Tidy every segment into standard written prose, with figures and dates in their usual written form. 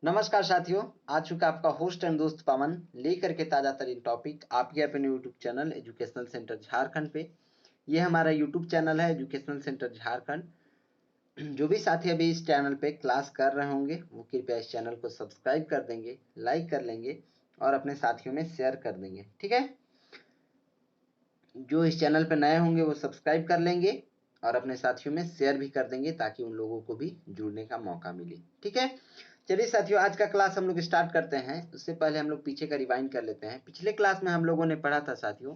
नमस्कार साथियों, आ चुका आपका होस्ट एंड दोस्त पवन लेकर के ताजा तरीन टॉपिक आपके अपने YouTube channel educational centre Jharkhand पे। ये हमारा यूट्यूब चैनल है एजुकेशनल सेंटर झारखंड। जो भी साथी अभी इस चैनल पे क्लास कर रहे होंगे वो कृपया इस चैनल को सब्सक्राइब कर देंगे, लाइक कर लेंगे और अपने साथियों में शेयर कर देंगे। ठीक है, जो इस चैनल पे नए होंगे वो सब्सक्राइब कर लेंगे और अपने साथियों में शेयर भी कर देंगे ताकि उन लोगों को भी जुड़ने का मौका मिले। ठीक है, चलिए साथियों, आज का क्लास हम लोग स्टार्ट करते हैं। उससे पहले हम लोग पीछे का रिवाइंड कर लेते हैं। पिछले क्लास में हम लोगों ने पढ़ा था साथियों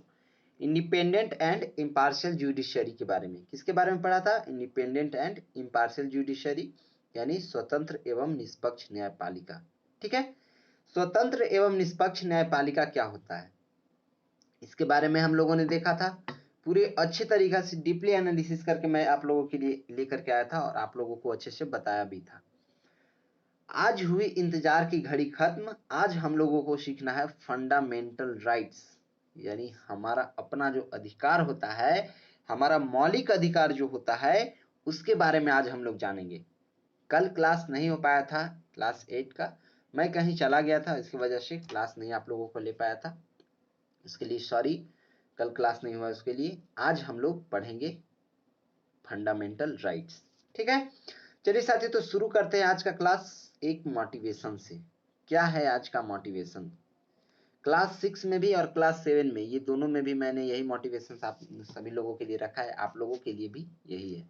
इंडिपेंडेंट एंड इम्पार्शियल जुडिशरी के बारे में। किसके बारे में पढ़ा था? इंडिपेंडेंट एंड इम्पार्शियल जुडिशरी यानी स्वतंत्र एवं निष्पक्ष न्यायपालिका। ठीक है, स्वतंत्र एवं निष्पक्ष न्यायपालिका क्या होता है इसके बारे में हम लोगों ने देखा था। पूरे अच्छे तरीका से डीपली एनालिसिस करके मैं आप लोगों के लिए लेकर के आया था और आप लोगों को अच्छे से बताया भी था। आज हुई इंतजार की घड़ी खत्म। आज हम लोगों को सीखना है फंडामेंटल राइट्स, यानी हमारा अपना जो अधिकार होता है, हमारा मौलिक अधिकार जो होता है, उसके बारे में आज हम लोग जानेंगे। कल क्लास नहीं हो पाया था, क्लास 8 का। मैं कहीं चला गया था, इसकी वजह से क्लास नहीं आप लोगों को ले पाया था, इसके लिए सॉरी। कल क्लास नहीं हुआ उसके लिए। आज हम लोग पढ़ेंगे फंडामेंटल राइट्स। ठीक है, चलिए साथियों, तो शुरू करते हैं आज का क्लास एक मोटिवेशन से। क्या है आज का मोटिवेशन? क्लास 6 में भी और क्लास 7 में, ये दोनों में भी मैंने यही मोटिवेशन आप सभी लोगों के लिए रखा है, आप लोगों के लिए भी यही है।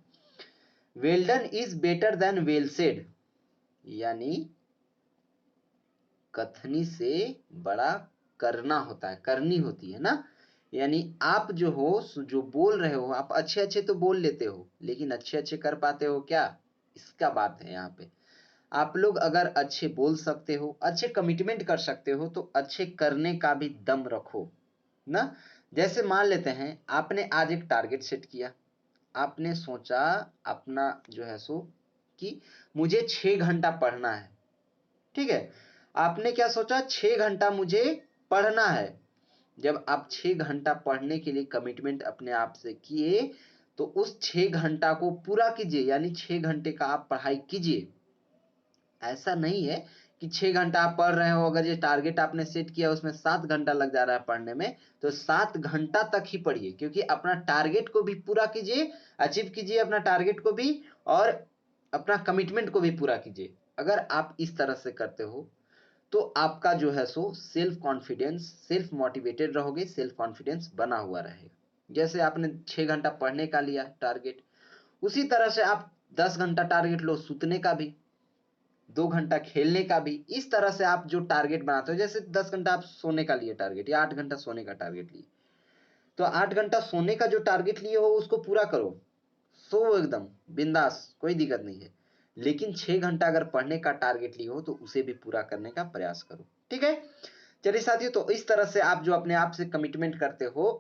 Well done is better than well said, यानी कथनी से बड़ा करना होता है, करनी होती है ना। यानी आप जो हो, जो बोल रहे हो, आप अच्छे अच्छे तो बोल लेते हो, लेकिन अच्छे अच्छे कर पाते हो क्या? इसका बात है यहाँ पे। आप लोग अगर अच्छे बोल सकते हो, अच्छे कमिटमेंट कर सकते हो, तो अच्छे करने का भी दम रखो ना। जैसे मान लेते हैं आपने आज एक टारगेट सेट किया, आपने सोचा अपना जो है सो कि मुझे 6 घंटा पढ़ना है। ठीक है, आपने क्या सोचा? 6 घंटा मुझे पढ़ना है। जब आप 6 घंटा पढ़ने के लिए कमिटमेंट अपने आप से किए, तो उस 6 घंटा को पूरा कीजिए, यानी 6 घंटे का आप पढ़ाई कीजिए। ऐसा नहीं है कि 6 घंटा आप पढ़ रहे हो, अगर ये टारगेट आपने सेट किया उसमें 7 घंटा लग जा रहा है पढ़ने में, तो 7 घंटा तक ही पढ़िए, क्योंकि अपना टारगेट को भी पूरा कीजिए, अचीव कीजिए अपना टारगेट को भी, और अपना कमिटमेंट को भी पूरा कीजिए। अगर आप इस तरह से करते हो तो आपका जो है so self confidence, self motivated रहोगे, सेल्फ कॉन्फिडेंस बना हुआ रहेगा। जैसे आपने 6 घंटा पढ़ने का लिया टारगेट, उसी तरह से आप 10 घंटा टारगेट लो सूतने का भी, 2 घंटा खेलने का भी। इस तरह से आप जो टारगेट बनाते हो, जैसे 10 घंटा आप सोने का लिए टारगेट या 8 घंटा सोने का टारगेट लिए, तो 8 घंटा सोने का जो टारगेट लिए हो उसको पूरा करो, सो एकदम बिंदास, कोई दिक्कत नहीं है। लेकिन 6 घंटा अगर पढ़ने का टारगेट लिए हो तो उसे भी पूरा करने का प्रयास करो। ठीक है, चलिए साथियों, तो इस तरह से आप जो अपने आप से कमिटमेंट करते हो,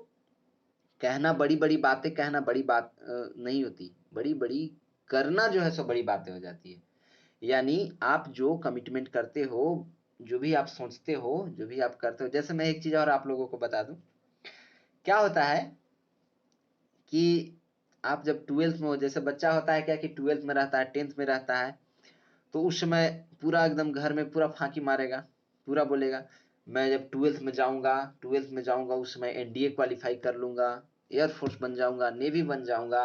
कहना बड़ी बड़ी बातें, कहना बड़ी बात नहीं होती, बड़ी बड़ी करना जो है सो बड़ी बातें हो जाती है। यानी आप जो कमिटमेंट करते हो, जो भी आप सोचते हो, जो भी आप करते हो। जैसे मैं एक चीज और आप लोगों को बता दूं, क्या होता है कि आप जब 12th में हो, जैसे बच्चा होता है क्या कि 12th में रहता है, 10th में रहता है, तो उस समय पूरा एकदम घर में पूरा फांकी मारेगा, पूरा बोलेगा मैं जब 12th में जाऊंगा, 12th में जाऊंगा उस समय एनडीए क्वालिफाई कर लूंगा, एयरफोर्स बन जाऊंगा, नेवी बन जाऊंगा,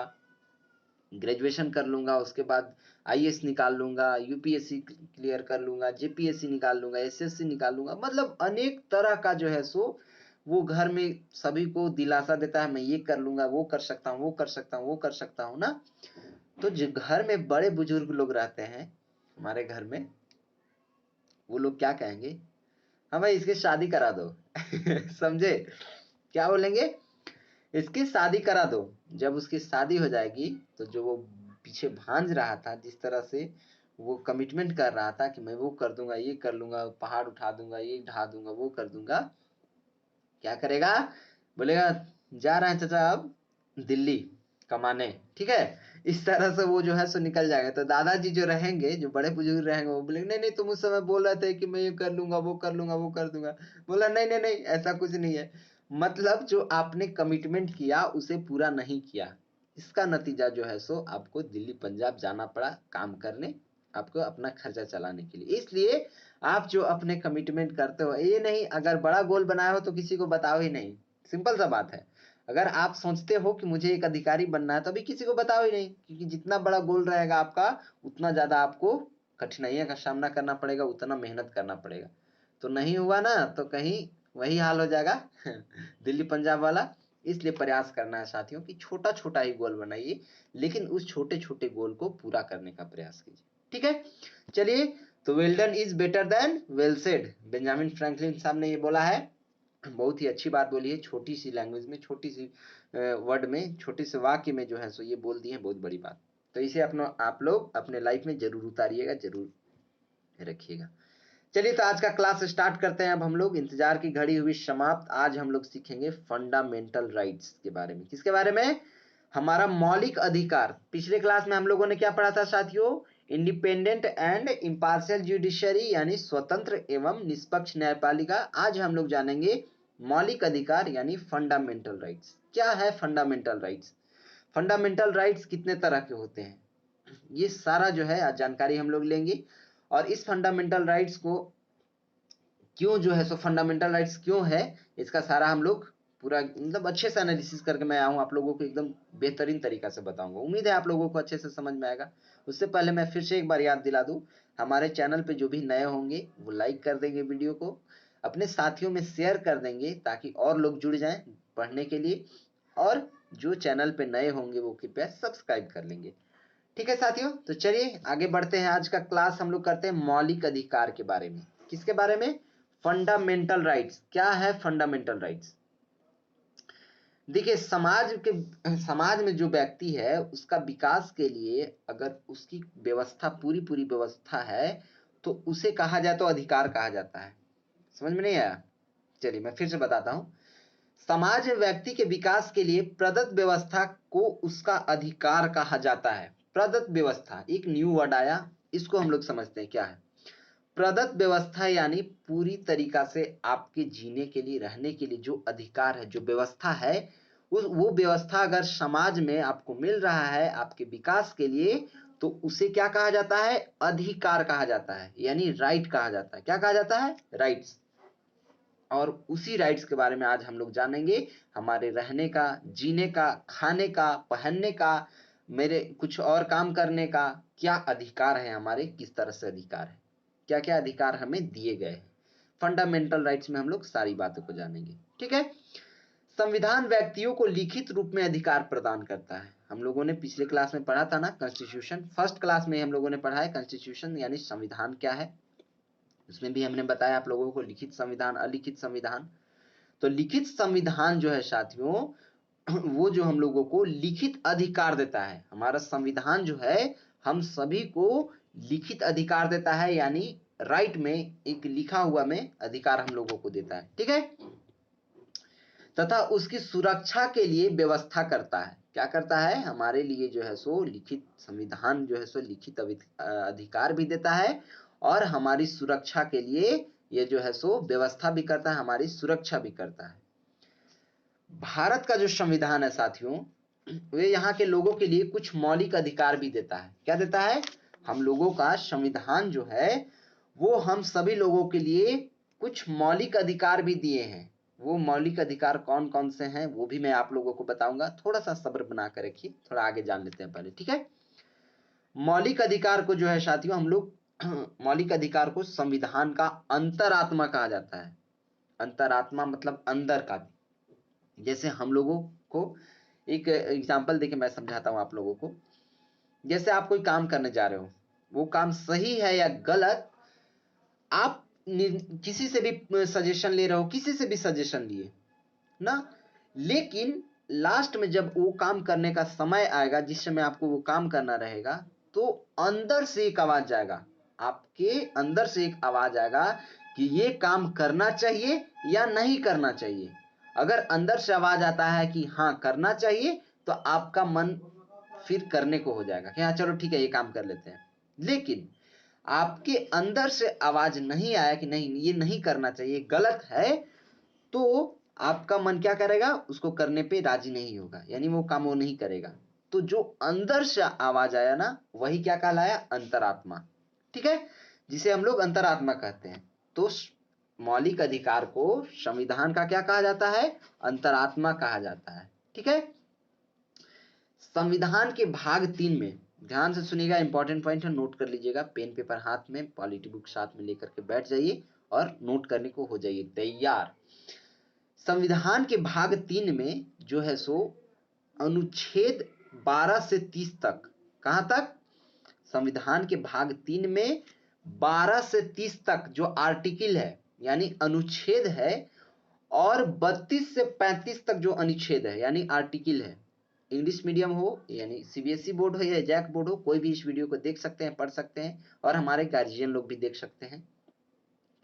ग्रेजुएशन कर लूंगा, उसके बाद आईएएस निकाल लूंगा, यूपीएससी क्लियर कर लूंगा, जेपीएससी निकाल लूंगा, एसएससी निकाल लूंगा। मतलब अनेक तरह का जो है सो वो घर में सभी को दिलासा देता है, मैं ये कर लूंगा, वो कर सकता हूँ, वो कर सकता हूँ, वो कर सकता हूँ ना। तो जो घर में बड़े बुजुर्ग लोग रहते हैं हमारे घर में, वो लोग क्या कहेंगे? हाँ भाई, इसकी शादी करा दो। समझे? क्या बोलेंगे? इसकी शादी करा दो। जब उसकी शादी हो जाएगी तो जो वो पीछे भांज रहा था, जिस तरह से वो कमिटमेंट कर रहा था कि मैं वो कर दूंगा, ये कर लूंगा, पहाड़ उठा दूंगा, ये ढा दूंगा, वो कर दूंगा, क्या करेगा? बोलेगा जा रहे हैं चाचा अब दिल्ली कमाने। ठीक है, इस तरह से वो जो है सो निकल जाएगा। तो दादाजी जो रहेंगे, जो बड़े बुजुर्ग रहेंगे, वो बोलेंगे नहीं नहीं, तुम उस समय बोल रहे थे कि मैं ये कर लूंगा, वो कर लूंगा, वो कर दूंगा। बोला नहीं नहीं नहीं, ऐसा कुछ नहीं है। मतलब जो आपने कमिटमेंट किया उसे पूरा नहीं किया, इसका नतीजा जो है सो आपको दिल्ली पंजाब जाना पड़ा काम करने। आपको अपना खर्चा चलाने के लिए। इसलिए आप जो अपने कमिटमेंट करते हो, ये नहीं अगर बड़ा गोल बनाए हो तो किसी को बताओ ही नहीं, सिंपल सा बात है। अगर आप सोचते हो कि मुझे एक अधिकारी बनना है तो अभी किसी को बताओ ही नहीं, क्योंकि जितना बड़ा गोल रहेगा आपका उतना ज्यादा आपको कठिनाइयों का सामना करना पड़ेगा, उतना मेहनत करना पड़ेगा। तो नहीं हुआ ना तो कहीं वही हाल हो जाएगा दिल्ली पंजाब वाला। इसलिए प्रयास करना है साथियों कि छोटा छोटा ही गोल बनाइए, लेकिन उस छोटे छोटे गोल को पूरा करने का प्रयास कीजिए। ठीक है, चलिए। तो well done is better than well said, Benjamin Franklin साहब ने ये बोला है। बहुत ही अच्छी बात बोली है, छोटी सी लैंग्वेज में, छोटी सी वर्ड में, छोटे से वाक्य में जो है सो ये बोल दी है, बहुत बड़ी बात। तो इसे अपना आप लोग अपने लाइफ में जरूर उतारिएगा, जरूर रखिएगा। चलिए तो आज का क्लास स्टार्ट करते हैं अब हम लोग। इंतजार की घड़ी हुई समाप्त। आज हम लोग सीखेंगे फंडामेंटल राइट्स के बारे में। किसके बारे में? हमारा मौलिक अधिकार। पिछले क्लास में हम लोगों ने क्या पढ़ा था साथियों? इंडिपेंडेंट एंड इम्पार्शियल जुडिशरी, यानी स्वतंत्र एवं निष्पक्ष न्यायपालिका। आज हम लोग जानेंगे मौलिक अधिकार यानी फंडामेंटल राइट्स। क्या है फंडामेंटल राइट्स? फंडामेंटल राइट्स कितने तरह के होते हैं, ये सारा जो है आज जानकारी हम लोग लेंगे। और इस फंडामेंटल राइट्स को क्यों जो है सो फंडामेंटल राइट्स क्यों है, इसका सारा हम लोग पूरा मतलब अच्छे से एनालिसिस करके मैं आया हूँ, आप लोगों को एकदम बेहतरीन तरीका से बताऊंगा। उम्मीद है आप लोगों को अच्छे से समझ में आएगा। उससे पहले मैं फिर से एक बार याद दिला दूं, हमारे चैनल पे जो भी नए होंगे वो लाइक कर देंगे, वीडियो को अपने साथियों में शेयर कर देंगे ताकि और लोग जुड़ जाएं पढ़ने के लिए, और जो चैनल पे नए होंगे वो कृपया सब्सक्राइब कर लेंगे। ठीक है साथियों, तो चलिए आगे बढ़ते हैं। आज का क्लास हम लोग करते हैं मौलिक अधिकार के बारे में। किसके बारे में? Fundamental rights. क्या है फंडामेंटल राइट्स? देखिए, समाज में जो व्यक्ति है उसका विकास के लिए अगर उसकी व्यवस्था पूरी पूरी व्यवस्था है तो उसे कहा जाए तो अधिकार कहा जाता है। समझ में नहीं आया? चलिए मैं फिर से बताता हूं। समाज में व्यक्ति के विकास के लिए प्रदत्त व्यवस्था को उसका अधिकार कहा जाता है। प्रदत्त व्यवस्था, एक न्यू वर्ड आया, इसको हम लोग समझते हैं क्या है। प्रदत्त व्यवस्था यानी पूरी तरीका से आपके जीने के लिए, रहने के लिए जो अधिकार है, जो व्यवस्था है, वो व्यवस्था अगर समाज में आपको मिल रहा है आपके विकास के लिए, तो उसे क्या कहा जाता है? अधिकार कहा जाता है, यानी राइट कहा जाता है। क्या कहा जाता है? राइट्स। और उसी राइट्स के बारे में आज हम लोग जानेंगे। हमारे रहने का, जीने का, खाने का, पहनने का, मेरे कुछ और काम करने का क्या अधिकार है हमारे, किस तरह से अधिकार है, क्या क्या अधिकार हमें दिए गए हैं। फंडामेंटल राइट्स में हम लोग सारी बातों को जानेंगे। ठीक है। संविधान व्यक्तियों को लिखित रूप में अधिकार प्रदान करता है। हम लोगों ने पिछले क्लास में पढ़ा था ना कॉन्स्टिट्यूशन, फर्स्ट क्लास में हम लोगों ने पढ़ा है कॉन्स्टिट्यूशन यानी संविधान क्या है। उसमें भी हमने बताया आप लोगों को लिखित संविधान, अलिखित संविधान। तो लिखित संविधान जो है साथियों, वो जो हम लोगों को लिखित अधिकार देता है। हमारा संविधान जो है हम सभी को लिखित अधिकार देता है, यानी राइट में एक लिखा हुआ में अधिकार हम लोगों को देता है। ठीक है। तथा उसकी सुरक्षा के लिए व्यवस्था करता है। क्या करता है? हमारे लिए जो है सो लिखित संविधान जो है सो लिखित अधिकार भी देता है, और हमारी सुरक्षा के लिए ये जो है सो व्यवस्था भी करता है, हमारी सुरक्षा भी करता है। भारत का जो संविधान है साथियों, वे यहाँ के लोगों के लिए कुछ मौलिक अधिकार भी देता है। क्या देता है? हम लोगों का संविधान जो है वो हम सभी लोगों के लिए कुछ मौलिक अधिकार भी दिए हैं। वो मौलिक अधिकार कौन कौन से हैं वो भी मैं आप लोगों को बताऊंगा। थोड़ा सा सब्र बना कर रखिए, थोड़ा आगे जान लेते हैं पहले। ठीक है। मौलिक अधिकार को जो है साथियों हम लोग मौलिक अधिकार को संविधान का अंतरात्मा कहा जाता है। अंतरात्मा मतलब अंदर का। जैसे हम लोगों को एक एग्जांपल देके मैं समझाता हूं आप लोगों को। जैसे आप कोई काम करने जा रहे हो, वो काम सही है या गलत, आप किसी से भी सजेशन ले रहे हो, किसी से भी सजेशन लिए ना, लेकिन लास्ट में जब वो काम करने का समय आएगा, जिस समय आपको वो काम करना रहेगा, तो अंदर से एक आवाज जाएगा, आपके अंदर से एक आवाज आएगा कि ये काम करना चाहिए या नहीं करना चाहिए। अगर अंदर से आवाज आता है कि हाँ करना चाहिए, तो आपका मन फिर करने को हो जाएगा कि हाँ चलो ठीक है ये काम कर लेते हैं। लेकिन आपके अंदर से आवाज नहीं आया कि नहीं ये नहीं करना चाहिए, गलत है, तो आपका मन क्या करेगा? उसको करने पे राजी नहीं होगा, यानी वो काम वो नहीं करेगा। तो जो अंदर से आवाज आया ना, वही क्या कहलाया? अंतरात्मा। ठीक है, जिसे हम लोग अंतरात्मा कहते हैं। तो मौलिक अधिकार को संविधान का क्या कहा जाता है? अंतरात्मा कहा जाता है। ठीक है, संविधान के भाग 3 में ध्यान से सुनिएगा, इंपॉर्टेंट पॉइंट है, नोट कर लीजिएगा। पेन पेपर हाथ में, पॉलिटी बुक साथ में लेकर के बैठ जाइए और नोट करने को हो जाइए तैयार। संविधान के भाग 3 में जो है सो अनुच्छेद 12 से 30 तक, कहां तक? संविधान के भाग 3 में 12 से 30 तक जो आर्टिकल है यानी अनुच्छेद है, और 32 से 35 तक जो अनुच्छेद है यानी आर्टिकल है। इंग्लिश मीडियम हो यानी सीबीएसई बोर्ड हो या जैक बोर्ड हो, कोई भी इस वीडियो को देख सकते हैं, पढ़ सकते हैं, और हमारे गार्जियन लोग भी देख सकते हैं,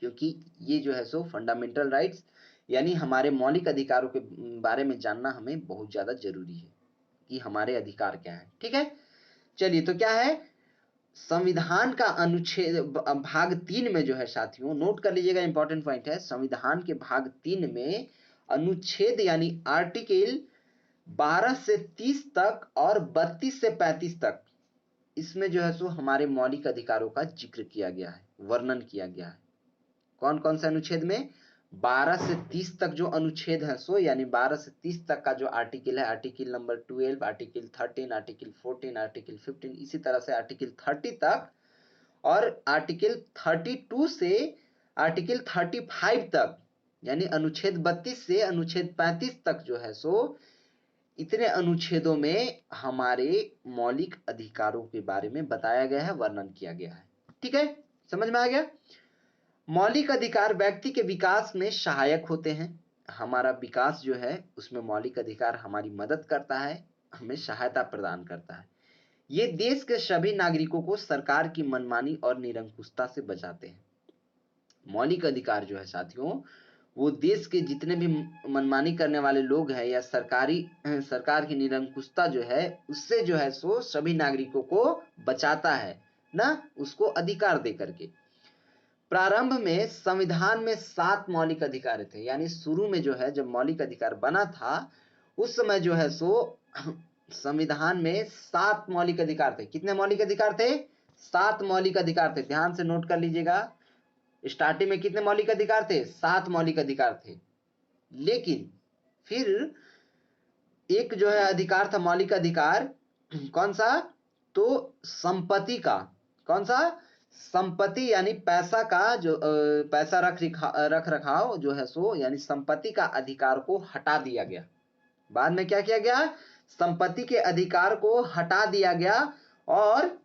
क्योंकि ये जो है सो फंडामेंटल राइट्स यानी हमारे मौलिक अधिकारों के बारे में जानना हमें बहुत ज्यादा जरूरी है कि हमारे अधिकार क्या है। ठीक है, चलिए, तो क्या है संविधान का अनुच्छेद भाग 3 में जो है साथियों, नोट कर लीजिएगा, इंपॉर्टेंट पॉइंट है, संविधान के भाग 3 में अनुच्छेद यानी आर्टिकल 12 से 30 तक और 32 से 35 तक, इसमें जो है सो हमारे मौलिक अधिकारों का जिक्र किया गया है, वर्णन किया गया है। कौन कौन से अनुच्छेद में? 12 से 30 तक जो अनुच्छेद है सो यानी 12 से 30 तक का जो आर्टिकल है, article number 12, article 13, article 14, article 15, इसी तरह से आर्टिकल 30 तक, और आर्टिकल 32 से आर्टिकल 35 तक यानी अनुच्छेद 32 से अनुच्छेद 35 तक जो है सो इतने अनुच्छेदों में हमारे मौलिक अधिकारों के बारे में बताया गया है, वर्णन किया गया है। ठीक है, समझ में आ गया? मौलिक अधिकार व्यक्ति के विकास में सहायक होते हैं। हमारा विकास जो है उसमें मौलिक अधिकार हमारी मदद करता है, हमें सहायता प्रदान करता है। ये देश के सभी नागरिकों को सरकार की मनमानी और निरंकुशता से बचाते हैं। मौलिक अधिकार जो है साथियों, वो देश के जितने भी मनमानी करने वाले लोग हैं या सरकार की निरंकुशता जो है उससे जो है सो सभी नागरिकों को बचाता है ना, उसको अधिकार दे करके। प्रारंभ में संविधान में 7 मौलिक अधिकार थे, यानी शुरू में जो है जब मौलिक अधिकार बना था उस समय जो है सो संविधान में 7 मौलिक अधिकार थे। कितने मौलिक अधिकार थे? 7 मौलिक अधिकार थे। ध्यान से नोट कर लीजिएगा, स्टार्टिंग में कितने मौलिक अधिकार थे? 7 मौलिक अधिकार थे। लेकिन फिर एक जो है अधिकार था, मौलिक अधिकार, कौन सा? तो संपत्ति का। कौन सा? संपत्ति यानी पैसा का जो पैसा रख रखाव जो है सो यानी संपत्ति का अधिकार को हटा दिया गया। बाद में क्या किया गया? संपत्ति के अधिकार को हटा दिया गया, और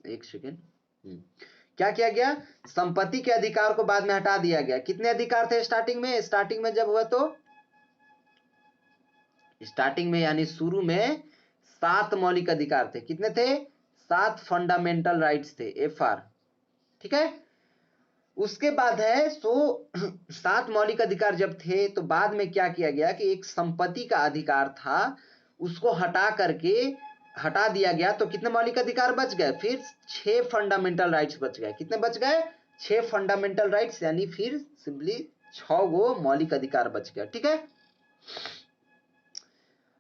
एक सेकेंड, क्या किया गया? संपत्ति के अधिकार को बाद में हटा दिया गया। कितने अधिकार थे स्टार्टिंग में? स्टार्टिंग में जब हुआ तो स्टार्टिंग में यानी शुरू में 7 मौलिक अधिकार थे। कितने थे? 7 फंडामेंटल राइट्स थे, FR। ठीक है, उसके बाद है सो 7 मौलिक अधिकार जब थे तो बाद में क्या किया गया कि एक संपत्ति का अधिकार था, उसको हटा दिया गया। तो कितने मौलिक अधिकार बच गए? फिर 6 फंडामेंटल राइट्स बच गए। कितने बच गए? 6 फंडामेंटल राइट्स, यानी फिर सिंपली 6 गो मौलिक अधिकार बच गया। ठीक है,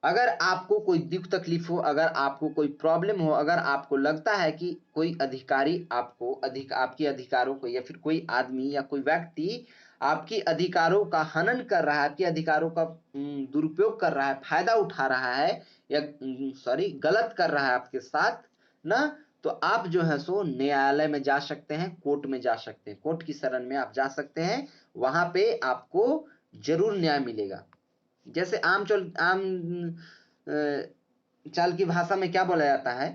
अगर आपको कोई दुख तकलीफ हो, अगर आपको कोई प्रॉब्लम हो, अगर आपको लगता है कि कोई अधिकारी आपके अधिकारों को, या फिर कोई आदमी या कोई व्यक्ति आपकी अधिकारों का हनन कर रहा है, आपके अधिकारों का दुरुपयोग कर रहा है, फायदा उठा रहा है, या गलत कर रहा है आपके साथ ना, तो आप जो है सो न्यायालय में जा सकते हैं, कोर्ट में जा सकते हैं, कोर्ट की शरण में आप जा सकते हैं। वहां पे आपको जरूर न्याय मिलेगा। जैसे आम चाल की भाषा में क्या बोला जाता है,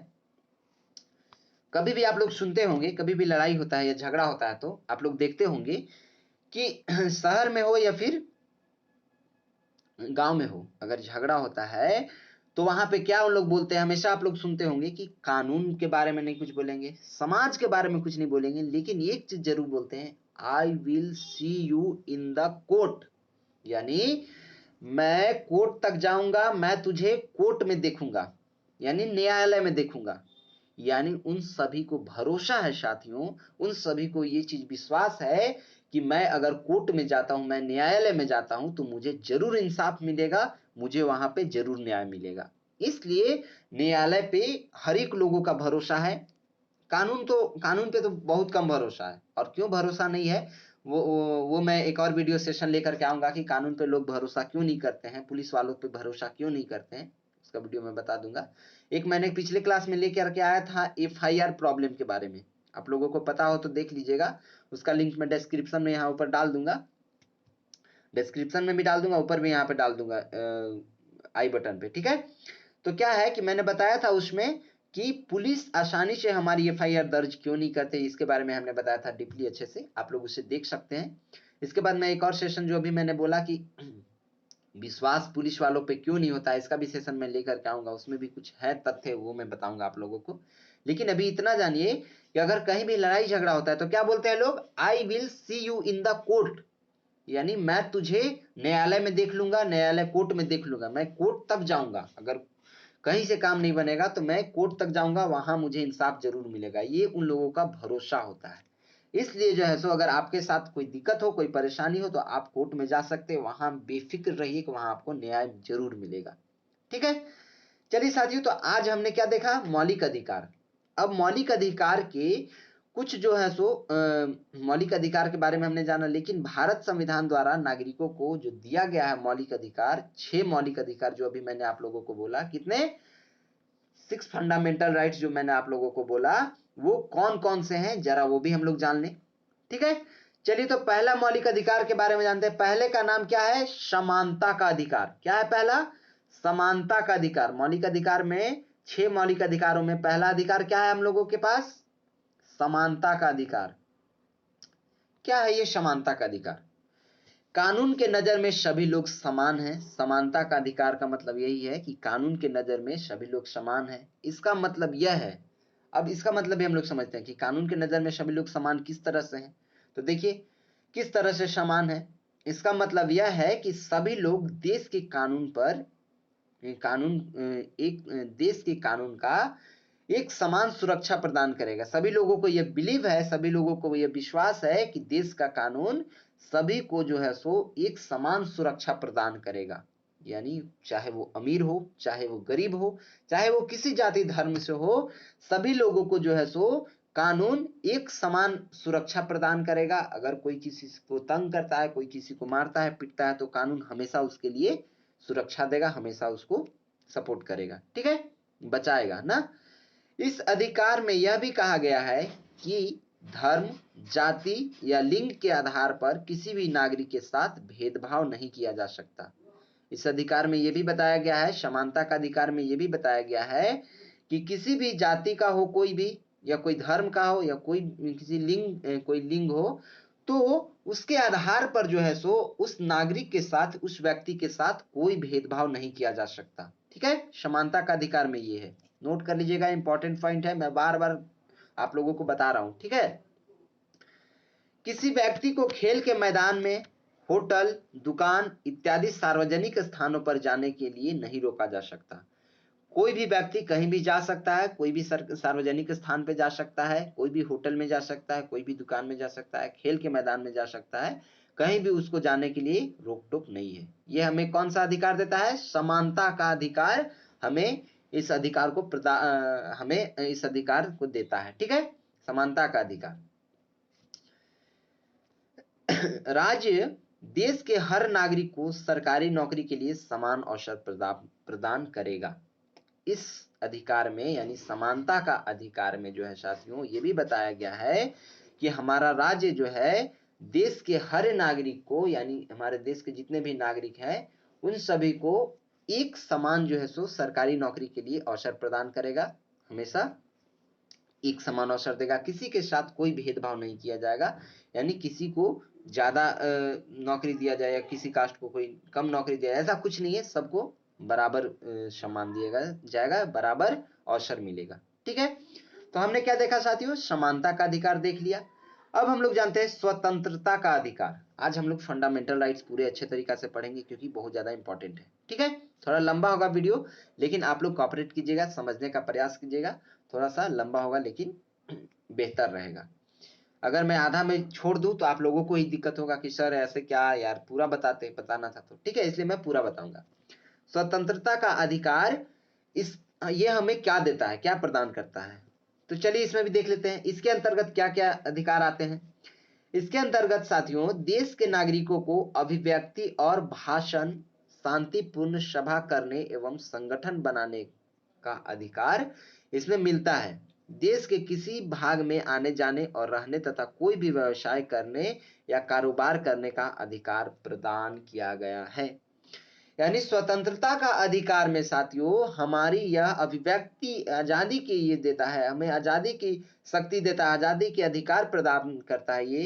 कभी भी आप लोग सुनते होंगे, कभी भी लड़ाई होता है या झगड़ा होता है तो आप लोग देखते होंगे कि शहर में हो या फिर गांव में हो, अगर झगड़ा होता है तो वहां पे क्या उन लोग बोलते हैं? हमेशा आप लोग सुनते होंगे कि कानून के बारे में नहीं कुछ बोलेंगे, समाज के बारे में कुछ नहीं बोलेंगे, लेकिन एक चीज जरूर बोलते हैं, I will see you in the court. यानी मैं कोर्ट तक जाऊंगा, मैं तुझे कोर्ट में देखूंगा, यानी न्यायालय में देखूंगा। यानी उन सभी को भरोसा है साथियों, उन सभी को ये चीज विश्वास है कि मैं अगर कोर्ट में जाता हूं, मैं न्यायालय में जाता हूं, तो मुझे जरूर इंसाफ मिलेगा, मुझे वहां पे जरूर न्याय मिलेगा। इसलिए न्यायालय पे हर एक लोगों का भरोसा है, कानून पे तो बहुत कम भरोसा है। और क्यों भरोसा नहीं है वो मैं एक और वीडियो सेशन लेकर के आऊंगा कि कानून पे लोग भरोसा क्यों नहीं करते हैं, पुलिस वालों पे भरोसा क्यों नहीं करते हैं, उसका वीडियो मैं बता दूंगा। एक मैंने पिछले क्लास में लेकर के आया था FIR प्रॉब्लम के बारे में, आप लोगों को पता हो तो देख लीजिएगा, उसका लिंक मैं डिस्क्रिप्शन में यहाँ ऊपर डाल दूंगा, डिस्क्रिप्शन में भी डाल दूंगा, ऊपर भी यहाँ पे डाल दूंगा आई बटन पे, ठीक है। तो क्या है कि मैंने बताया था उसमें कि पुलिस आसानी से हमारी FIR दर्ज क्यों नहीं करते, इसके बारे में हमने बताया था डीपली, अच्छे से आप लोग उसे देख सकते हैं। इसके बाद मैं एक और सेशन जो अभी मैंने बोला कि विश्वास पुलिस वालों पे क्यों नहीं होता, इसका भी सेशन मैं लेकर के आऊंगा, उसमें भी कुछ है तथ्य, वो मैं बताऊंगा आप लोगों को। लेकिन अभी इतना जानिए कि अगर कहीं भी लड़ाई झगड़ा होता है तो क्या बोलते हैं लोग, I will see you in the court, यानी मैं तुझे न्यायालय में देख लूंगा, न्यायालय कोर्ट में देख लूंगा, मैं कोर्ट तक जाऊंगा, अगर कहीं से काम नहीं बनेगा तो मैं कोर्ट तक जाऊंगा, वहां मुझे इंसाफ जरूर मिलेगा, ये उन लोगों का भरोसा होता है। इसलिए जो है सो अगर आपके साथ कोई दिक्कत हो, कोई परेशानी हो, तो आप कोर्ट में जा सकते हैं, वहां बेफिक्र रहिए कि वहां आपको न्याय जरूर मिलेगा, ठीक है। चलिए साथियों, तो आज हमने क्या देखा, मौलिक अधिकार। अब मौलिक अधिकार के कुछ जो है सो मौलिक अधिकार के बारे में हमने जाना, लेकिन भारत संविधान द्वारा नागरिकों को जो दिया गया है मौलिक अधिकार, 6 मौलिक अधिकार जो अभी मैंने आप लोगों को बोला, कितने, 6 फंडामेंटल राइट्स जो मैंने आप लोगों को बोला, वो कौन कौन से हैं जरा वो भी हम लोग जान लें, ठीक है। चलिए, तो पहला मौलिक अधिकार के बारे में जानते हैं। पहले का नाम क्या है, समानता का अधिकार। क्या है पहला, समानता का अधिकार। मौलिक अधिकार में 6 मौलिक अधिकारों में पहला अधिकार क्या है हम लोगों के पास, समानता का अधिकार। क्या है ये समानता का अधिकार, कानून के नजर में सभी लोग समान हैं। समानता का अधिकार का मतलब यही है कि कानून के नजर में सभी लोग समान हैं। इसका मतलब यह है, अब इसका मतलब भी हम लोग समझते हैं कि कानून के नजर में सभी लोग समान किस तरह से हैं, तो देखिए किस तरह से समान है। इसका मतलब यह है कि सभी लोग देश के कानून पर, कानून एक देश के कानून का एक समान सुरक्षा प्रदान करेगा। सभी लोगों को यह बिलीव है, सभी लोगों को यह विश्वास है कि देश का कानून सभी को जो है सो एक समान सुरक्षा प्रदान करेगा, यानी चाहे वो अमीर हो, चाहे वो गरीब हो, चाहे वो किसी जाति धर्म से हो, सभी लोगों को जो है सो कानून एक समान सुरक्षा प्रदान करेगा। अगर कोई किसी को तंग करता है, कोई किसी को मारता है, पीटता है, तो कानून हमेशा उसके लिए सुरक्षा देगा, हमेशा उसको सपोर्ट करेगा, ठीक है, बचाएगा ना। इस अधिकार में यह भी कहा गया है कि धर्म, जाति या लिंग के आधार पर किसी भी नागरिक के साथ भेदभाव नहीं किया जा सकता। इस अधिकार में यह भी बताया गया है, समानता का अधिकार में यह भी बताया गया है कि किसी भी जाति का हो कोई भी, या कोई धर्म का हो, या कोई किसी कोई लिंग हो, तो उसके आधार पर जो है सो उस नागरिक के साथ, उस व्यक्ति के साथ कोई भेदभाव नहीं किया जा सकता, ठीक है। समानता का अधिकार में ये है, नोट कर लीजिएगा, इंपॉर्टेंट पॉइंट है, मैं बार बार आप लोगों को बता रहा हूं, ठीक है। किसी व्यक्ति को खेल के मैदान में, होटल, दुकान इत्यादि सार्वजनिक स्थानों पर जाने के लिए नहीं रोका जा सकता। कोई भी व्यक्ति कहीं भी जा सकता है, कोई भी सार्वजनिक स्थान पे जा सकता है, कोई भी होटल में जा सकता है, कोई भी दुकान में जा सकता है, खेल के मैदान में जा सकता है, कहीं भी उसको जाने के लिए रोक टोक नहीं है। ये हमें कौन सा अधिकार देता है, समानता का अधिकार हमें इस अधिकार को हमें इस अधिकार को देता है, ठीक है, समानता का अधिकार। राज्य देश के हर नागरिक को सरकारी नौकरी के लिए समान अवसर प्रदान करेगा। इस अधिकार में, यानी समानता का अधिकार में जो है साथियों, ये भी बताया गया है कि हमारा राज्य जो है देश के हर नागरिक को, यानी हमारे देश के जितने भी नागरिक हैं उन सभी को एक समान जो है सो सरकारी नौकरी के लिए अवसर प्रदान करेगा, हमेशा एक समान अवसर देगा, किसी के साथ कोई भेदभाव नहीं किया जाएगा, यानी किसी को ज्यादा नौकरी दिया जाए या किसी कास्ट को कोई कम नौकरी दिया जाए, ऐसा कुछ नहीं है, सबको बराबर सम्मान दिया जाएगा, बराबर अवसर मिलेगा, ठीक है। तो हमने क्या देखा साथियों, समानता का अधिकार देख लिया। अब हम लोग जानते हैं स्वतंत्रता का अधिकार। आज हम लोग फंडामेंटल राइट्स पूरे अच्छे तरीका से पढ़ेंगे क्योंकि बहुत ज्यादा इंपॉर्टेंट है, ठीक है। थोड़ा लंबा होगा वीडियो, लेकिन आप लोग कॉपरेट कीजिएगा, समझने का प्रयास कीजिएगा, थोड़ा सा लंबा होगा लेकिन बेहतर रहेगा। अगर मैं आधा में छोड़ दूं तो आप लोगों को ही दिक्कत होगा कि सर ऐसे क्या यार, पूरा बताना था, तो ठीक है, इसलिए मैं पूरा बताऊंगा। स्वतंत्रता का अधिकार ये हमें क्या देता है, क्या प्रदान करता है? तो चलिए इसमें भी देख लेते हैं इसके अंतर्गत क्या क्या अधिकार आते हैं। इसके अंतर्गत साथियों, देश के नागरिकों को अभिव्यक्ति और भाषण, शांतिपूर्ण सभा करने एवं संगठन बनाने का अधिकार इसमें मिलता है। देश के किसी भाग में आने जाने और रहने तथा कोई भी व्यवसाय करने या कारोबार करने का अधिकार प्रदान किया गया है। यानी स्वतंत्रता का अधिकार में साथियों हमारी यह अभिव्यक्ति आजादी की ये देता है, हमें आजादी की शक्ति देता है, आजादी के अधिकार प्रदान करता है ये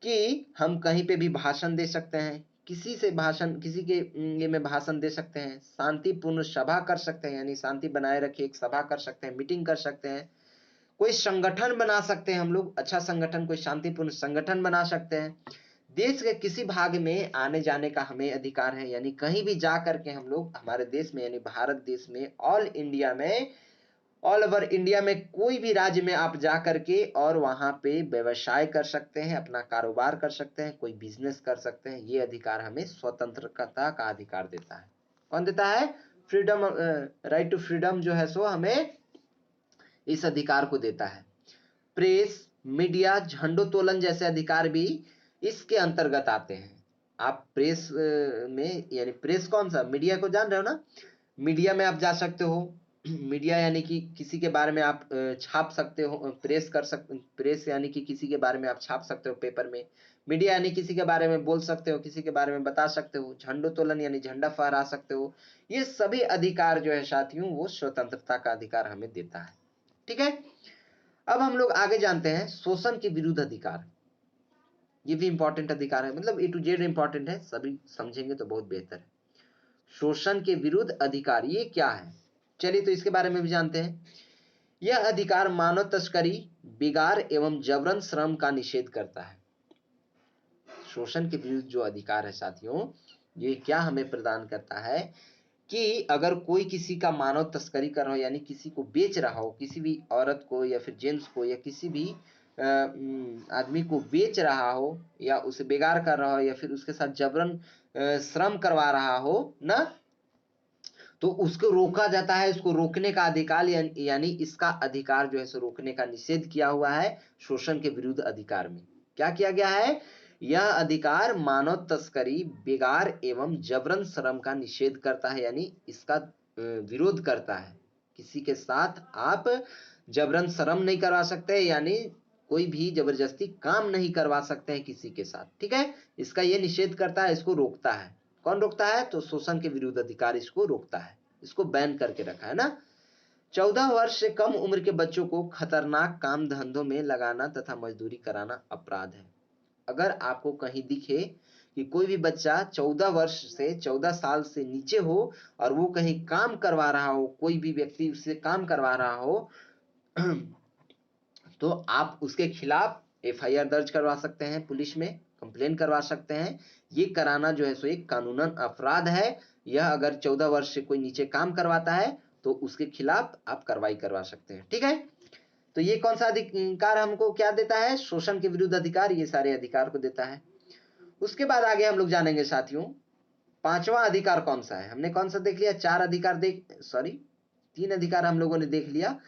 कि हम कहीं पे भी भाषण दे सकते हैं, किसी से भाषण, किसी के ये में भाषण दे सकते हैं, शांतिपूर्ण सभा कर सकते हैं, यानी शांति बनाए रखे एक सभा कर सकते हैं, मीटिंग कर सकते हैं, कोई संगठन बना सकते हैं हम लोग, अच्छा संगठन, कोई शांतिपूर्ण संगठन बना सकते हैं। देश के किसी भाग में आने जाने का हमें अधिकार है, यानी कहीं भी जा करके हम लोग हमारे देश में यानी भारत देश में ऑल इंडिया में, ऑल ओवर इंडिया में कोई भी राज्य में आप जा करके और वहां पे व्यवसाय कर सकते हैं, अपना कारोबार कर सकते हैं, कोई बिजनेस कर सकते हैं। ये अधिकार हमें स्वतंत्रता का अधिकार देता है। कौन देता है? फ्रीडम, राइट टू फ्रीडम जो है सो हमें इस अधिकार को देता है। प्रेस, मीडिया, झंडोत्तोलन जैसे अधिकार भी इसके अंतर्गत आते हैं। आप प्रेस में, यानी प्रेस कौन सा? मीडिया को जान रहे हो ना? मीडिया में आप जा सकते हो। मीडिया यानी कि किसी के बारे में आप छाप सकते हो, प्रेस कर सकते, प्रेस यानी कि किसी के बारे में आप छाप सकते हो पेपर में। मीडिया यानी किसी के बारे में बोल सकते हो, किसी के बारे में बता सकते हो। झंडोत्तोलन यानी झंडा फहरा सकते हो। ये सभी अधिकार जो है साथियों वो स्वतंत्रता का अधिकार हमें देता है। ठीक है, अब हम लोग आगे जानते हैं शोषण के विरुद्ध अधिकार। ये भी इंपॉर्टेंट अधिकार है, मतलब ए टू जेड इंपॉर्टेंट है, सभी समझेंगे तो बहुत बेहतर है। शोषण के विरुद्ध अधिकार ये क्या है? चलिए तो इसके बारे में भी जानते हैं। यह अधिकार मानव तस्करी, बिगाड़ एवं जबरन श्रम का निषेध करता है। शोषण के विरुद्ध जो अधिकार है साथियों, ये क्या हमें प्रदान करता है कि अगर कोई किसी का मानव तस्करी कर रहा हो, यानी किसी को बेच रहा हो, किसी भी औरत को या फिर जेंट्स को या किसी भी आदमी को बेच रहा हो या उसे बेगार कर रहा हो या फिर उसके साथ जबरन श्रम करवा रहा हो ना, तो उसको रोका जाता है। इसको रोकने का अधिकार यानी इसका अधिकार जो है सो रोकने का निषेध किया हुआ है शोषण के विरुद्ध अधिकार में। क्या किया गया है? यह अधिकार मानव तस्करी, बेगार एवं जबरन श्रम का निषेध करता है, यानी इसका विरोध करता है। किसी के साथ आप जबरन श्रम नहीं करवा सकते, यानी कोई भी जबरदस्ती काम नहीं करवा सकते हैं किसी के साथ। ठीक है, इसका ये निषेध करता है, इसको रोकता है। कौन रोकता है? तो शोषण के विरुद्ध अधिकार इसको रोकता है, इसको बैन करके रखा है ना। 14 वर्ष से कम उम्र के बच्चों को खतरनाक काम धंधों में लगाना तथा मजदूरी कराना अपराध है। अगर आपको कहीं दिखे कि कोई भी बच्चा 14 वर्ष से 14 साल से नीचे हो और वो कहीं काम करवा रहा हो, कोई भी व्यक्ति उससे काम करवा रहा हो तो आप उसके खिलाफ FIR दर्ज करवा सकते हैं, पुलिस में कंप्लेन करवा सकते हैं। ये कराना जो है सो एक कानूनन अपराध है। यह अगर 14 वर्ष से कोई नीचे काम करवाता है तो उसके खिलाफ आप कार्रवाई करवा सकते हैं। ठीक है, तो ये कौन सा अधिकार हमको क्या देता है? शोषण के विरुद्ध अधिकार, ये सारे अधिकार को देता है। उसके बाद आगे हम लोग जानेंगे साथियों, पांचवा अधिकार कौन सा है। हमने कौन सा देख लिया? 4 अधिकार 3 अधिकार हम लोगों ने देख लिया।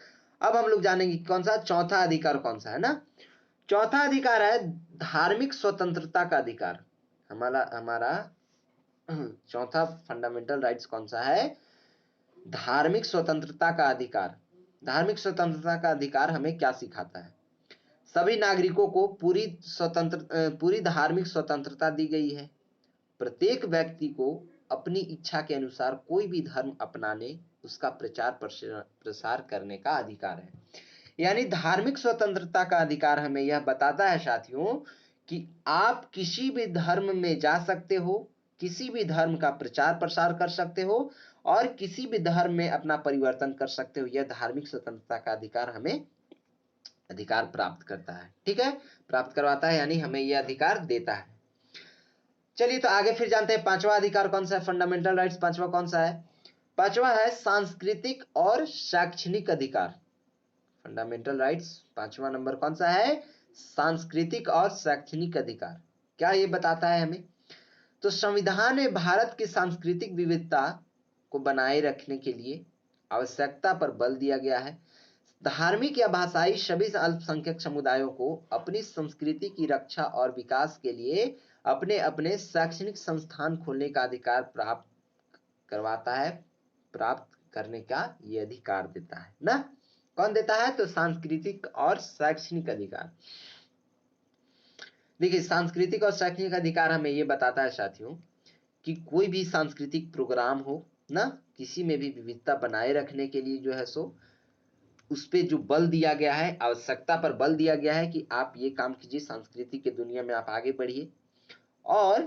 अब हम लोग जानेंगे कौन सा चौथा अधिकार कौन सा है ना। चौथा अधिकार है धार्मिक स्वतंत्रता का अधिकार। हमारा चौथा फंडामेंटल राइट्स कौन सा है? धार्मिक स्वतंत्रता का अधिकार। धार्मिक स्वतंत्रता का अधिकार हमें क्या सिखाता है? सभी नागरिकों को पूरी धार्मिक स्वतंत्रता दी गई है। प्रत्येक व्यक्ति को अपनी इच्छा के अनुसार कोई भी धर्म अपनाने, उसका प्रचार प्रसार करने का अधिकार है। यानी धार्मिक स्वतंत्रता का अधिकार हमें यह बताता है साथियों कि आप किसी भी धर्म में जा सकते हो, किसी भी धर्म का प्रचार प्रसार कर सकते हो और किसी भी धर्म में अपना परिवर्तन कर सकते हो। यह धार्मिक स्वतंत्रता का अधिकार हमें अधिकार प्राप्त करता है। ठीक है, प्राप्त करवाता है, यानी हमें यह अधिकार देता है। चलिए तो आगे फिर जानते हैं पांचवा अधिकार कौन सा है। फंडामेंटल राइट्स पांचवा कौन सा है? पांचवा है सांस्कृतिक और शैक्षणिक अधिकार। फंडामेंटल राइट्स पांचवा नंबर कौन सा है? सांस्कृतिक और शैक्षणिक अधिकार। क्या ये बताता है हमें? तो संविधान में भारत की सांस्कृतिक विविधता को बनाए रखने के लिए आवश्यकता पर बल दिया गया है। धार्मिक या भाषाई सभी अल्पसंख्यक समुदायों को अपनी संस्कृति की रक्षा और विकास के लिए अपने अपने शैक्षणिक संस्थान खोलने का अधिकार प्राप्त करवाता है, प्राप्त करने का ये अधिकार देता है ना। कौन देता है? तो सांस्कृतिक और शैक्षणिक अधिकार। देखिए, सांस्कृतिक और शैक्षणिक अधिकार हमें ये बताता है साथियों कि कोई भी सांस्कृतिक प्रोग्राम हो ना, किसी में भी विविधता बनाए रखने के लिए जो है सो उस पे जो बल दिया गया है, आवश्यकता पर बल दिया गया है कि आप ये काम कीजिए, संस्कृति के दुनिया में आप आगे बढ़िए। और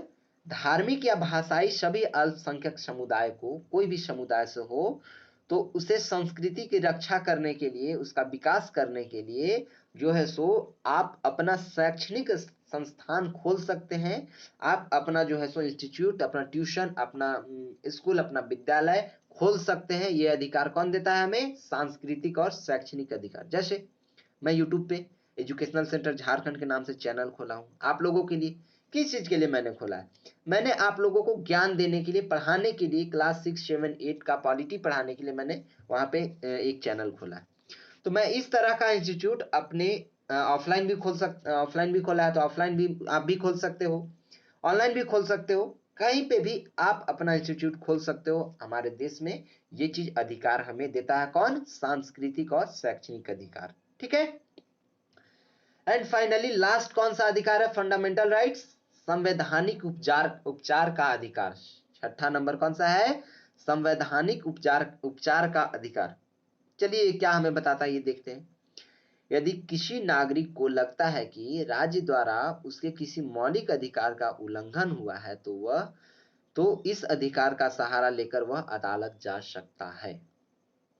धार्मिक या भाषाई सभी अल्पसंख्यक समुदाय को, कोई भी समुदाय से हो, तो उसे संस्कृति की रक्षा करने के लिए, उसका विकास करने के लिए जो है सो आप अपना शैक्षणिक संस्थान खोल सकते हैं। आप अपना जो है सो इंस्टीट्यूट, अपना ट्यूशन, अपना स्कूल, अपना विद्यालय खोल सकते हैं। ये अधिकार कौन देता है हमें? सांस्कृतिक और शैक्षणिक अधिकार। जैसे मैं यूट्यूब पे एजुकेशनल सेंटर झारखंड के नाम से चैनल खोला हूँ आप लोगों के लिए। किस चीज के लिए मैंने खोला है? मैंने आप लोगों को ज्ञान देने के लिए, पढ़ाने के लिए, क्लास 6, 7, 8 का पॉलिटी पढ़ाने के लिए मैंने वहां पे एक चैनल खोला है। तो मैं इस तरह का इंस्टीट्यूट अपने ऑफलाइन भी ऑफलाइन भी खोला है, तो ऑफलाइन भी आप भी खोल सकते हो, ऑनलाइन भी खोल सकते हो, कहीं पे भी आप अपना इंस्टीट्यूट खोल सकते हो। हमारे देश में ये चीज अधिकार हमें देता है कौन? सांस्कृतिक और शैक्षणिक अधिकार। ठीक है। एंड फाइनली लास्ट कौन सा अधिकार है? फंडामेंटल राइट्स, संवैधानिक उपचार का अधिकार। छठा नंबर कौन सा है? संवैधानिक उपचार का अधिकार। चलिए क्या हमें बताता है ये देखते हैं। यदि किसी नागरिक को लगता है कि राज्य द्वारा उसके किसी मौलिक अधिकार का उल्लंघन हुआ है तो इस अधिकार का सहारा लेकर वह अदालत जा सकता है।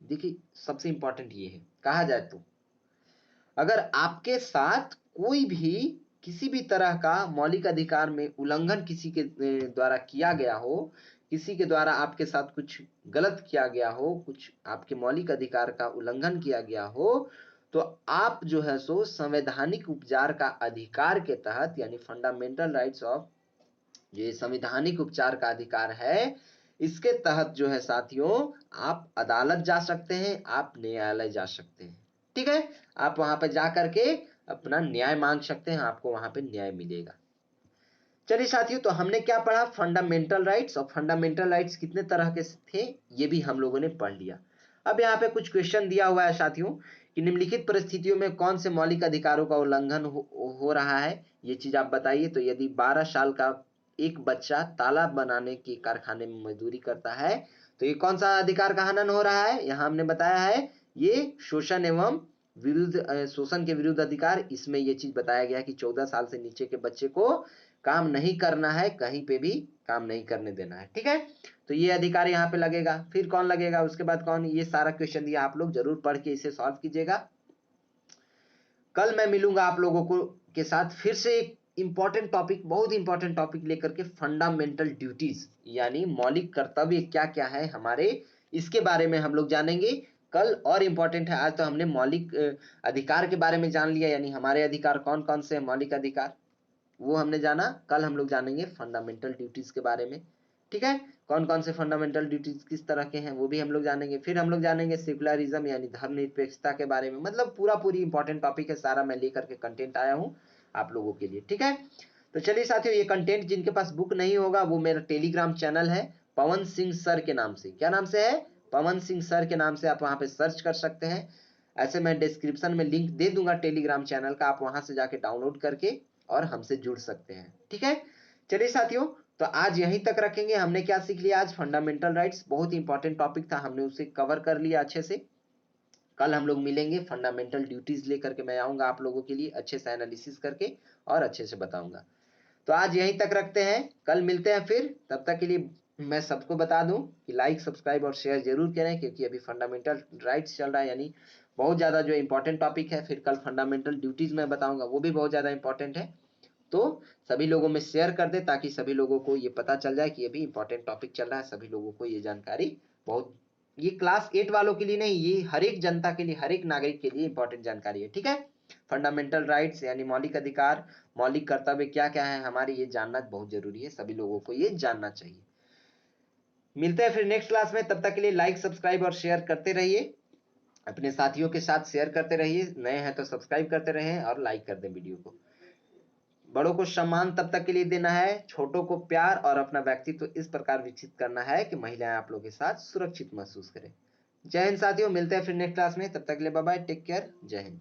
देखिए सबसे इंपॉर्टेंट ये है, कहा जाए तो अगर आपके साथ कोई भी किसी भी तरह का मौलिक अधिकार में उल्लंघन किसी के द्वारा किया गया हो, किसी के द्वारा आपके साथ कुछ गलत किया गया हो, कुछ आपके मौलिक अधिकार का उल्लंघन किया गया हो, तो आप जो है सो संवैधानिक उपचार का अधिकार के तहत, यानी फंडामेंटल राइट्स ऑफ, ये संवैधानिक उपचार का अधिकार है, इसके तहत जो है साथियों आप अदालत जा सकते हैं, आप न्यायालय जा सकते हैं। ठीक है, आप वहां पर जा करके अपना न्याय मांग सकते हैं, आपको वहां पे न्याय मिलेगा। चलिए साथियों, तो हमने क्या पढ़ा? Fundamental rights. और फंडामेंटल राइट्स कितने तरह के थे ये भी हम लोगों ने पढ़ लिया। अब यहाँ पे कुछ क्वेश्चन दिया हुआ है साथियों कि निम्नलिखित परिस्थितियों में कौन से मौलिक अधिकारों का उल्लंघन हो रहा है, ये चीज आप बताइए। तो यदि 12 साल का एक बच्चा ताला बनाने के कारखाने में मजदूरी करता है, तो ये कौन सा अधिकार का हनन हो रहा है? यहाँ हमने बताया है ये शोषण एवं शोषण के विरुद्ध अधिकार। इसमें ये चीज बताया गया कि 14 साल से नीचे के बच्चे को काम नहीं करना है, कहीं पे भी काम नहीं करने देना है। ठीक है, तो ये अधिकार यहाँ पे लगेगा। फिर कौन लगेगा? उसके बाद कौन? ये सारा क्वेश्चन दिया, आप लोग जरूर पढ़ के इसे सॉल्व कीजिएगा। कल मैं मिलूंगा आप लोगों को के साथ फिर से एक इंपॉर्टेंट टॉपिक, बहुत इंपॉर्टेंट टॉपिक लेकर के, फंडामेंटल ड्यूटीज, यानी मौलिक कर्तव्य क्या क्या है हमारे, इसके बारे में हम लोग जानेंगे कल। और इंपॉर्टेंट है, आज तो हमने मौलिक अधिकार के बारे में जान लिया, यानी हमारे अधिकार कौन कौन से मौलिक अधिकार वो हमने जाना। कल हम लोग जानेंगे फंडामेंटल ड्यूटीज के बारे में। ठीक है, कौन कौन से फंडामेंटल ड्यूटीज किस तरह के हैं वो भी हम लोग जानेंगे। फिर हम लोग जानेंगे सेकुलरिज्म यानी धर्मनिरपेक्षता के बारे में। मतलब पूरी इंपॉर्टेंट टॉपिक है, सारा मैं लेकर के कंटेंट आया हूँ आप लोगों के लिए। ठीक है, तो चलिए साथियों, ये कंटेंट जिनके पास बुक नहीं होगा वो मेरा टेलीग्राम चैनल है पवन सिंह सर के नाम से। क्या नाम से है? पवन सिंह सर के नाम से आप वहां पे सर्च कर सकते हैं। ऐसे मैं डिस्क्रिप्शन में लिंक दे दूंगा टेलीग्राम चैनल का, आप वहां से जाके डाउनलोड करके और हमसे जुड़ सकते हैं। ठीक है, चलिए साथियों, तो आज यहीं तक रखेंगे। हमने क्या सीख लिया आज? फंडामेंटल राइट्स, बहुत इंपॉर्टेंट टॉपिक था, हमने उसे कवर कर लिया अच्छे से। कल हम लोग मिलेंगे, फंडामेंटल ड्यूटीज लेकर के मैं आऊंगा आप लोगों के लिए, अच्छे से एनालिसिस करके और अच्छे से बताऊंगा। तो आज यहीं तक रखते हैं, कल मिलते हैं फिर। तब तक के लिए मैं सबको बता दूं कि लाइक, सब्सक्राइब और शेयर जरूर करें, क्योंकि अभी फंडामेंटल राइट्स चल रहा है, यानी बहुत ज्यादा जो इंपॉर्टेंट टॉपिक है। फिर कल फंडामेंटल ड्यूटीज में बताऊंगा, वो भी बहुत ज्यादा इंपॉर्टेंट है। तो सभी लोगों में शेयर कर दे ताकि सभी लोगों को ये पता चल जाए कि अभी इंपॉर्टेंट टॉपिक चल रहा है, सभी लोगों को ये जानकारी बहुत, ये क्लास 8 वालों के लिए नहीं, ये हर एक जनता के लिए, हर एक नागरिक के लिए इंपॉर्टेंट जानकारी है। ठीक है, फंडामेंटल राइट्स यानी मौलिक अधिकार, मौलिक कर्तव्य क्या क्या है हमारे, ये जानना बहुत जरूरी है, सभी लोगों को ये जानना चाहिए। मिलते हैं फिर नेक्स्ट क्लास में, तब तक के लिए लाइक सब्सक्राइब और शेयर करते रहिए, अपने साथियों के साथ शेयर करते रहिए, नए हैं तो सब्सक्राइब करते रहें और लाइक कर दें वीडियो को। बड़ों को सम्मान तब तक के लिए देना है, छोटों को प्यार और अपना व्यक्तित्व इस प्रकार विकसित करना है कि महिलाएं आप लोगों के साथ सुरक्षित महसूस करें। जय हिंद साथियों, मिलते हैं फिर नेक्स्ट क्लास में, तब तक के लिए बाय बाय, टेक केयर, जय हिंद।